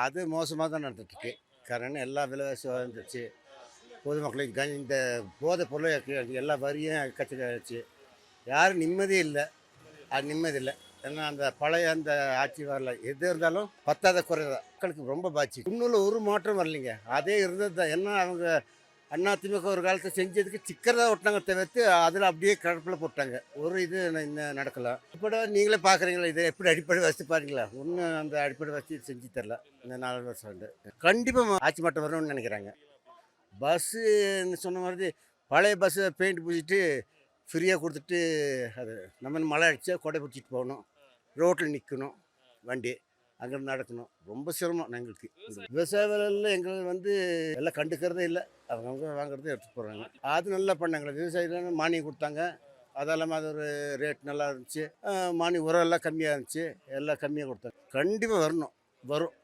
அது மோசமாக தான் நடந்துட்டுருக்கு. காரணம் எல்லா விலைவாசி வந்துருச்சு. பொதுமக்களுக்கு இந்த போதைப் பொருளை எல்லா வரியும் கச்சக்காச்சு. யாரும் நிம்மதியே இல்லை. அது நிம்மதி இல்லை. ஏன்னா அந்த பழைய அந்த ஆட்சி வரல. எது இருந்தாலும் பத்தாத குறைதான். மக்களுக்கு ரொம்ப பாதிச்சு. இன்னும் ஒரு மாற்றம் வரலைங்க. அதே இருந்தது தான். ஏன்னா அவங்க அதிமுக ஒரு காலத்துல செஞ்சதுக்கு ஸ்டிக்கர் தான் ஒட்டினாங்க தவிர்த்து அதில் அப்படியே கிடப்பில் போட்டாங்க. ஒரு இது இன்னும் நடக்கல. இப்போ நீங்களே பார்க்குறீங்களா, இது எப்படி அடிப்படை வசதி பாருங்களா? ஒன்றும் அந்த அடிப்படை வசதி செஞ்சு தரல இந்த 4 வருஷம் வந்து. கண்டிப்பாக ஆட்சி மாற்றம் வரணும்னு நினைக்கிறாங்க. பஸ்ஸுன்னு சொன்ன மாதிரி பழைய பஸ்ஸை பெயிண்ட் பூசிட்டு ஃப்ரீயாக கொடுத்துட்டு, அது நம்ம மழை அடித்தா கொடை பிடிச்சிட்டு போகணும், ரோட்டில் நிற்கணும் வண்டி, அங்கேருந்து நடக்கணும். ரொம்ப சிரமம் எங்களுக்கு. விவசாய வேலையில் எங்களுக்கு வந்து எல்லாம் கண்டுக்கிறதே இல்லை. அவங்கவுங்க வாங்குறதை எடுத்துகிட்டு போகிறாங்க. அது நல்லா பண்ணாங்களே, விவசாயிகள் மானியம் கொடுத்தாங்க. அது இல்லாமல் அது ஒரு ரேட் நல்லா இருந்துச்சு. மானியம் உரம் எல்லாம் கம்மியாக இருந்துச்சு. எல்லாம் கம்மியாக கொடுத்தாங்க. கண்டிப்பாக வரணும், வரும்.